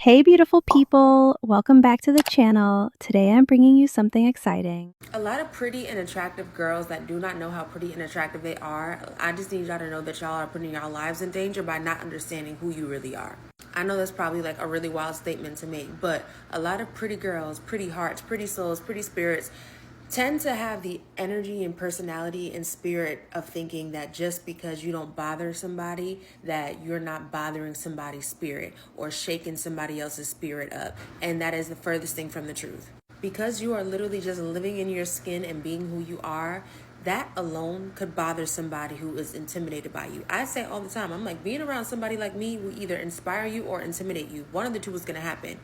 Hey beautiful people, welcome back to the channel. Today I'm bringing you something exciting. A lot of pretty and attractive girls that do not know how pretty and attractive they are. I just need y'all to know that y'all are putting your lives in danger by not understanding who you really are. I know that's probably like a really wild statement to make, but a lot of pretty girls, pretty hearts, pretty souls, pretty spirits tend to have the energy and personality and spirit of thinking that just because you don't bother somebody, that you're not bothering somebody's spirit or shaking somebody else's spirit up. And that is the furthest thing from the truth. Because you are literally just living in your skin and being who you are, that alone could bother somebody who is intimidated by you. I say all the time, I'm like, being around somebody like me will either inspire you or intimidate you. One of the two is going to happen.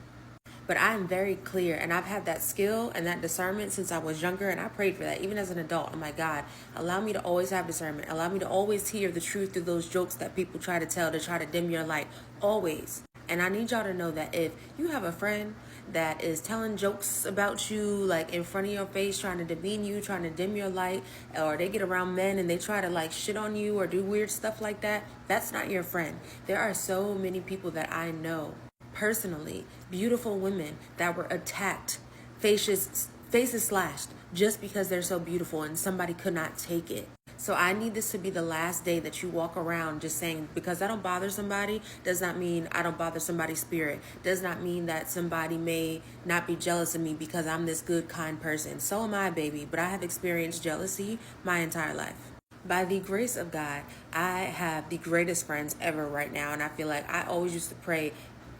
But I am very clear, and I've had that skill and that discernment since I was younger, and I prayed for that. Even as an adult, I'm like, God, allow me to always have discernment. Allow me to always hear the truth through those jokes that people try to tell to try to dim your light. Always. And I need y'all to know that if you have a friend that is telling jokes about you, like in front of your face, trying to demean you, trying to dim your light, or they get around men and they try to like shit on you or do weird stuff like that, that's not your friend. There are so many people that I know personally, beautiful women that were attacked, faces slashed, just because they're so beautiful and somebody could not take it. So I need this to be the last day that you walk around just saying, because I don't bother somebody, does not mean I don't bother somebody's spirit. Does not mean that somebody may not be jealous of me because I'm this good, kind person. So am I, baby. But I have experienced jealousy my entire life. By the grace of God, I have the greatest friends ever right now. And I feel like I always used to pray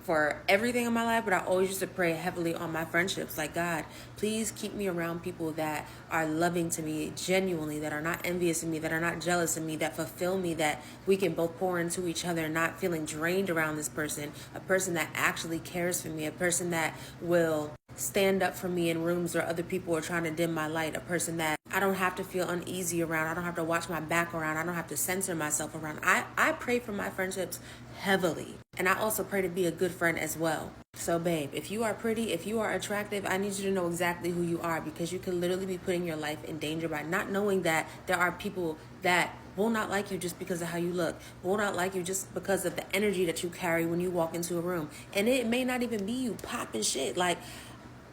for everything in my life, but I always used to pray heavily on my friendships. Like, God, please keep me around people that are loving to me genuinely, that are not envious of me, that are not jealous of me, that fulfill me, that we can both pour into each other, not feeling drained around this person, a person that actually cares for me, a person that will stand up for me in rooms where other people are trying to dim my light, a person that I don't have to feel uneasy around, I don't have to watch my back around, I don't have to censor myself around. I pray for my friendships heavily. And I also pray to be a good friend as well. So babe, if you are pretty, if you are attractive, I need you to know exactly who you are, because you could literally be putting your life in danger by not knowing that there are people that will not like you just because of how you look, will not like you just because of the energy that you carry when you walk into a room. And it may not even be you popping shit. Like,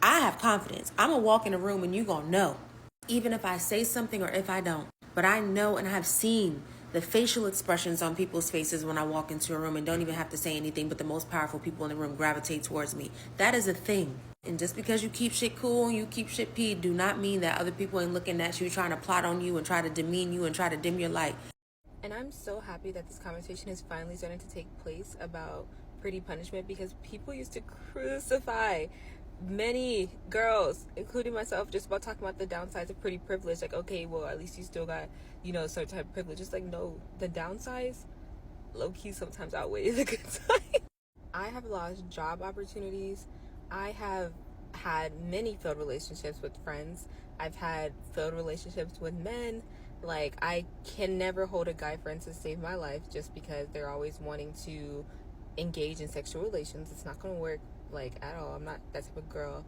I have confidence. I'm gonna walk in a room and you gonna know, even if I say something or if I don't. But I know and I have seen the facial expressions on people's faces when I walk into a room and don't even have to say anything, but the most powerful people in the room gravitate towards me. That is a thing. And just because you keep shit cool and you keep shit pee, do not mean that other people ain't looking at you, trying to plot on you and try to demean you and try to dim your light. And I'm so happy that this conversation is finally starting to take place about pretty punishment, because people used to crucify many girls, including myself, just about talking about the downsides of pretty privilege. Like, okay, well, at least you still got, certain type of privilege. It's like, no, the downsides low-key sometimes outweigh the good side. I have lost job opportunities. I have had many failed relationships with friends. I've had failed relationships with men. Like, I can never hold a guy friend to save my life just because they're always wanting to engage in sexual relations. It's not going to work, like, at all. I'm not that type of girl.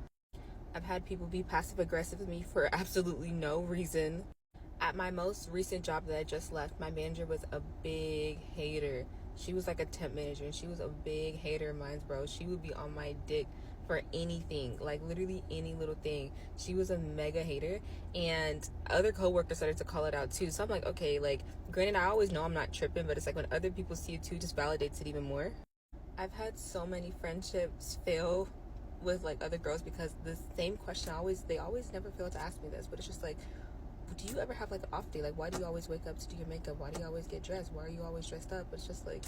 I've had people be passive aggressive with me for absolutely no reason. At my most recent job that I just left, my manager was a big hater. She was like a temp manager, and she was a big hater of mine, bro. She would be on my dick for anything, like literally any little thing. She was a mega hater, and other coworkers started to call it out too. So I'm like, okay, like, granted, I always know I'm not tripping, but it's like when other people see it too, just validates it even more. I've had so many friendships fail with like other girls because the same question they always never fail to ask me this, but it's just like, do you ever have like an off day? Like, why do you always wake up to do your makeup? Why do you always get dressed? Why are you always dressed up? It's just like,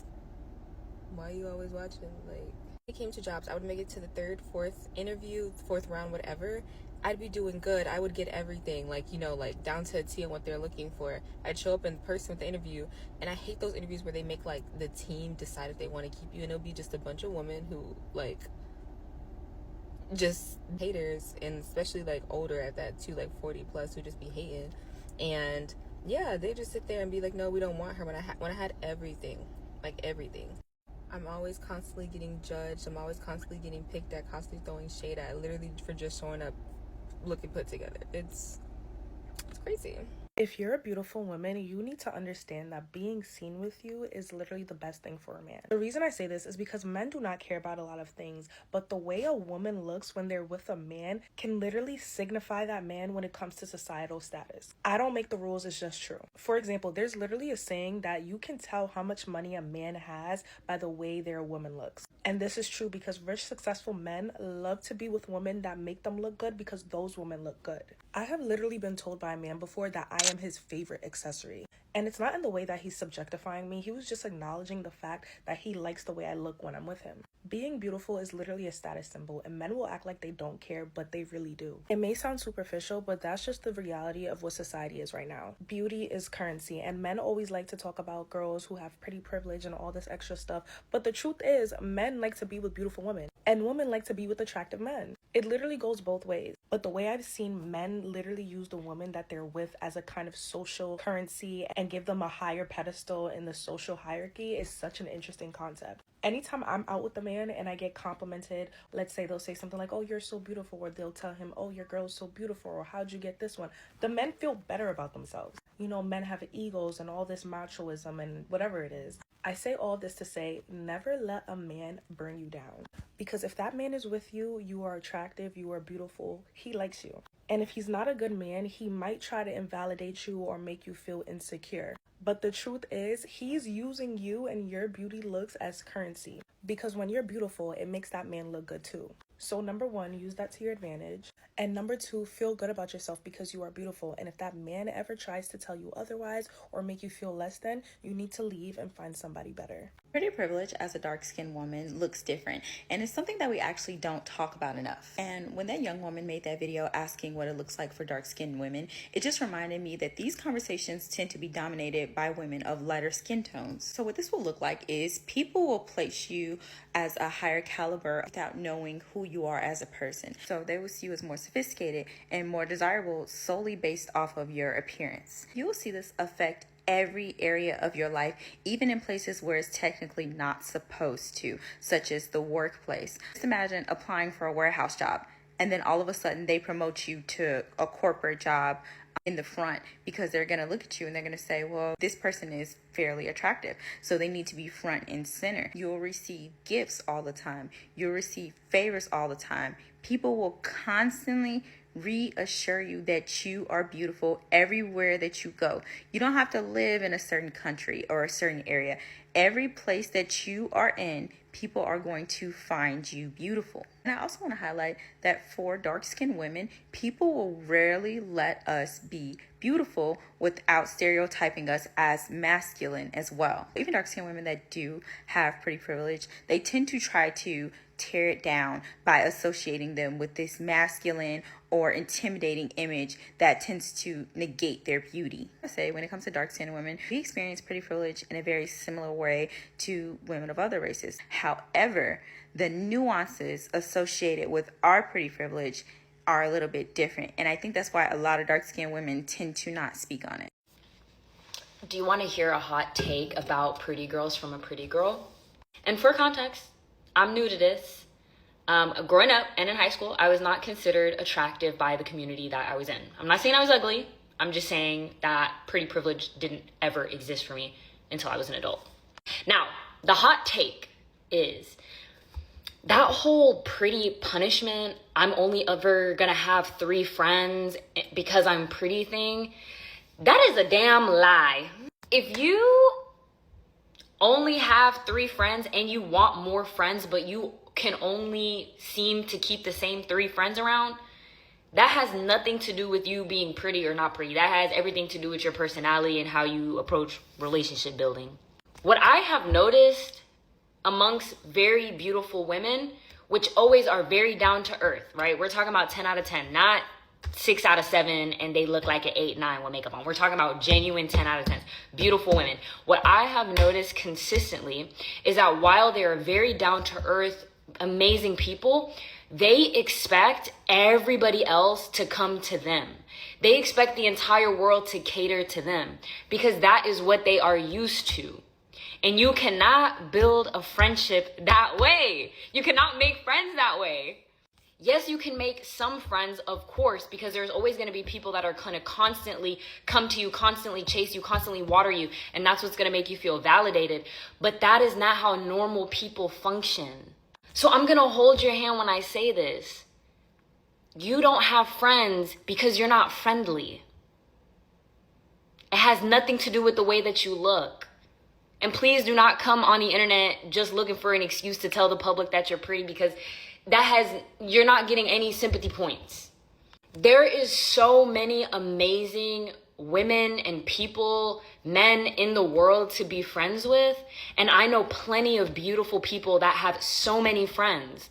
why are you always watching? Like, when it came to jobs, I would make it to the third, fourth interview, fourth round, whatever. I'd be doing good. I would get everything, like, like down to a T on what they're looking for. I'd show up in person with the interview, and I hate those interviews where they make like the team decide if they want to keep you, and it'll be just a bunch of women who like just haters, and especially like older at that too, like 40 plus, who just be hating. And yeah, they just sit there and be like, no, we don't want her, when I had everything, like everything. I'm always constantly getting judged. I'm always constantly getting picked at, constantly throwing shade at, literally for just showing up looking put together. It's crazy. If you're a beautiful woman, you need to understand that being seen with you is literally the best thing for a man. The reason I say this is because men do not care about a lot of things, but the way a woman looks when they're with a man can literally signify that man when it comes to societal status. I don't make the rules, it's just true. For example, there's literally a saying that you can tell how much money a man has by the way their woman looks. And this is true because rich, successful men love to be with women that make them look good because those women look good. I have literally been told by a man before that I am his favorite accessory. And it's not in the way that he's subjectifying me. He was just acknowledging the fact that he likes the way I look when I'm with him. Being beautiful is literally a status symbol, and men will act like they don't care, but they really do. It may sound superficial, but that's just the reality of what society is right now. Beauty is currency, and men always like to talk about girls who have pretty privilege and all this extra stuff. But the truth is, men like to be with beautiful women, and women like to be with attractive men. It literally goes both ways. But the way I've seen men literally use the woman that they're with as a kind of social currency and give them a higher pedestal in the social hierarchy is such an interesting concept. Anytime I'm out with a man and I get complimented, let's say they'll say something like, oh, you're so beautiful, or they'll tell him, oh, your girl's so beautiful, or how'd you get this one? The men feel better about themselves. You know, men have egos and all this machoism and whatever it is. I say all this to say, never let a man burn you down. Because if that man is with you, you are attractive, you are beautiful, he likes you. And if he's not a good man, he might try to invalidate you or make you feel insecure. But the truth is, he's using you and your beauty looks as currency. Because when you're beautiful, it makes that man look good too. So number one, use that to your advantage. And number two, feel good about yourself because you are beautiful. And if that man ever tries to tell you otherwise or make you feel less than, you need to leave and find somebody better. Pretty privilege as a dark-skinned woman looks different, and it's something that we actually don't talk about enough. And when that young woman made that video asking what it looks like for dark-skinned women, it just reminded me that these conversations tend to be dominated by women of lighter skin tones. So what this will look like is people will place you as a higher caliber without knowing who you are as a person. So they will see you as more sophisticated and more desirable solely based off of your appearance. You will see this affect every area of your life, even in places where it's technically not supposed to, such as the workplace. Just imagine applying for a warehouse job and then all of a sudden they promote you to a corporate job in the front because they're going to look at you and they're going to say, well, this person is fairly attractive, so they need to be front and center. You'll receive gifts all the time. You'll receive favors all the time. People will constantly reassure you that you are beautiful everywhere that you go. You don't have to live in a certain country or a certain area. Every place that you are in, people are going to find you beautiful. And I also want to highlight that for dark-skinned women, people will rarely let us be beautiful without stereotyping us as masculine as well. Even dark-skinned women that do have pretty privilege, they tend to try to tear it down by associating them with this masculine or intimidating image that tends to negate their beauty. I say when it comes to dark-skinned women, we experience pretty privilege in a very similar way to women of other races. However, the nuances associated with our pretty privilege are a little bit different. And I think that's why a lot of dark-skinned women tend to not speak on it. Do you want to hear a hot take about pretty girls from a pretty girl? And for context, I'm new to this. Growing up and in high school, I was not considered attractive by the community that I was in. I'm not saying I was ugly. I'm just saying that pretty privilege didn't ever exist for me until I was an adult. Now, the hot take is that whole pretty punishment, I'm only ever gonna have 3 friends because I'm pretty thing, that is a damn lie. If you only have 3 friends and you want more friends, but you can only seem to keep the same 3 friends around, that has nothing to do with you being pretty or not pretty. That has everything to do with your personality and how you approach relationship building. What I have noticed amongst very beautiful women, which always are very down to earth, right? We're talking about 10 out of 10, not 6 out of 7 and they look like an 8, 9 with makeup on. We're talking about genuine 10 out of 10 beautiful women. What I have noticed consistently is that while they are very down to earth, amazing people, they expect everybody else to come to them. They expect the entire world to cater to them because that is what they are used to. And you cannot build a friendship that way. You cannot make friends that way. Yes, you can make some friends, of course, because there's always going to be people that are going to constantly come to you, constantly chase you, constantly water you, and that's what's going to make you feel validated. But that is not how normal people function. So I'm going to hold your hand when I say this. You don't have friends because you're not friendly. It has nothing to do with the way that you look. And please do not come on the internet just looking for an excuse to tell the public that you're pretty, because you're not getting any sympathy points. There is so many amazing women and people, men in the world to be friends with. And I know plenty of beautiful people that have so many friends.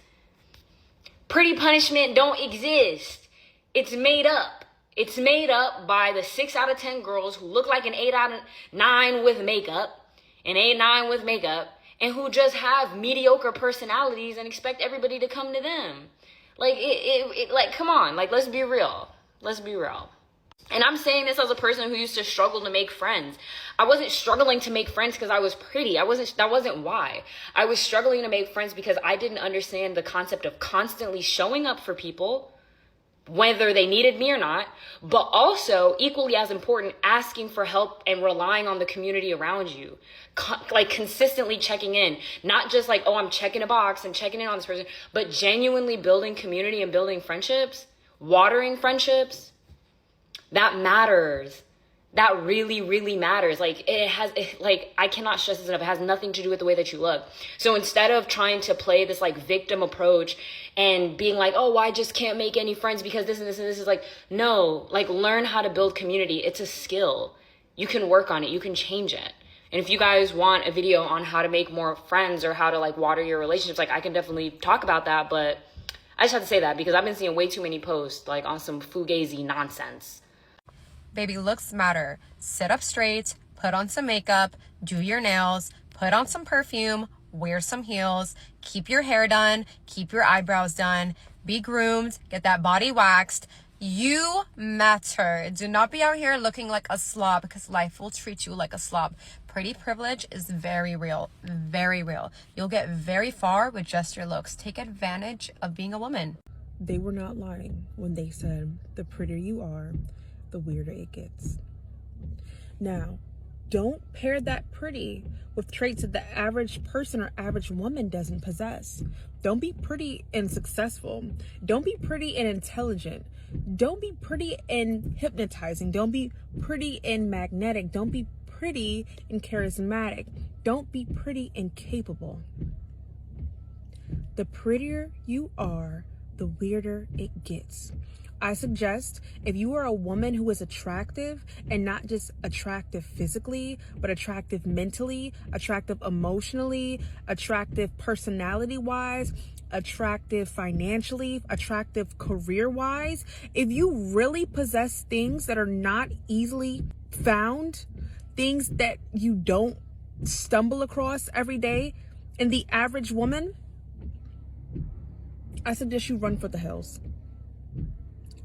Pretty punishment don't exist. It's made up. It's made up by the 6 out of 10 girls who look like an 8 out of 9 with makeup, an 8, 9 with makeup, and who just have mediocre personalities and expect everybody to come to them. Like, come on, like, let's be real. Let's be real. And I'm saying this as a person who used to struggle to make friends. I wasn't struggling to make friends because I was pretty. That wasn't why. I was struggling to make friends because I didn't understand the concept of constantly showing up for people, whether they needed me or not, but also, equally as important, asking for help and relying on the community around you. Like, consistently checking in. Not just like, oh, I'm checking a box and checking in on this person, but genuinely building community and building friendships, watering friendships. That matters. That really, really matters. Like, I cannot stress this enough. It has nothing to do with the way that you look. So instead of trying to play this like victim approach and being like, oh, I just can't make any friends because this and this and this, is like, no, like, learn how to build community. It's a skill. You can work on it. You can change it. And if you guys want a video on how to make more friends or how to like water your relationships, like, I can definitely talk about that. But I just have to say that because I've been seeing way too many posts like on some fugazi nonsense. Baby, looks matter. Sit up straight, put on some makeup, do your nails, put on some perfume, wear some heels, keep your hair done, keep your eyebrows done, be groomed, get that body waxed. You matter. Do not be out here looking like a slob, because life will treat you like a slob. Pretty privilege is very real, very real. You'll get very far with just your looks. Take advantage of being a woman. They were not lying when they said the prettier you are, the weirder it gets. Now, don't pair that pretty with traits that the average person or average woman doesn't possess. Don't be pretty and successful. Don't be pretty and intelligent. Don't be pretty and hypnotizing. Don't be pretty and magnetic. Don't be pretty and charismatic. Don't be pretty and capable. The prettier you are, the weirder it gets. I suggest, if you are a woman who is attractive, and not just attractive physically, but attractive mentally, attractive emotionally, attractive personality-wise, attractive financially, attractive career-wise, if you really possess things that are not easily found, things that you don't stumble across every day in the average woman, I suggest you run for the hills.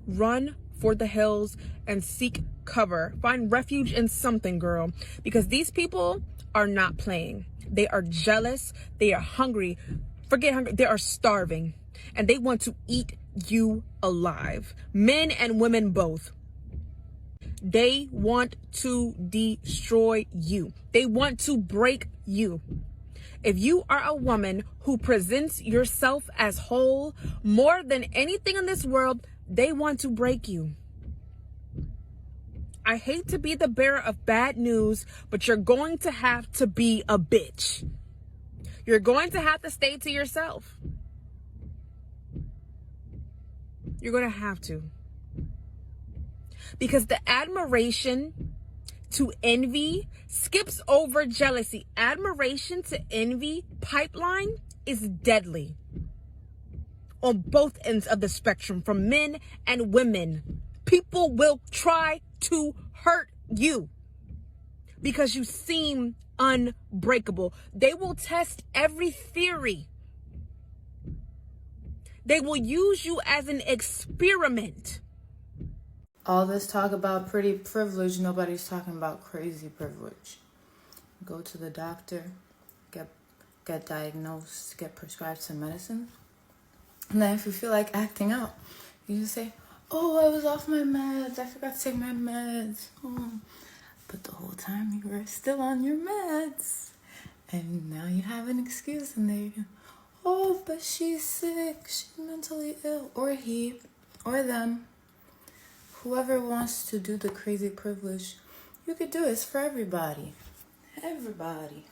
Run for the hills and seek cover. Find refuge in something, girl, because these people are not playing. They are jealous. They are hungry. Forget hungry. They are starving, and they want to eat you alive. Men and women both. They want to destroy you. They want to break you. If you are a woman who presents yourself as whole, more than anything in this world, they want to break you. I hate to be the bearer of bad news, but you're going to have to be a bitch. You're going to have to stay to yourself. You're going to have to. Because the admiration to envy skips over jealousy. Admiration to envy pipeline is deadly. On both ends of the spectrum, from men and women. People will try to hurt you because you seem unbreakable. They will test every theory. They will use you as an experiment. All this talk about pretty privilege, nobody's talking about crazy privilege. Go to the doctor, get diagnosed, get prescribed some medicine, And then if you feel like acting out, you just say, oh, I was off my meds. I forgot to take my meds. Oh. But the whole time you were still on your meds. And now you have an excuse and they, oh, but she's sick. She's mentally ill. Or he, or them. Whoever wants to do the crazy privilege, you could do it. It's for everybody. Everybody.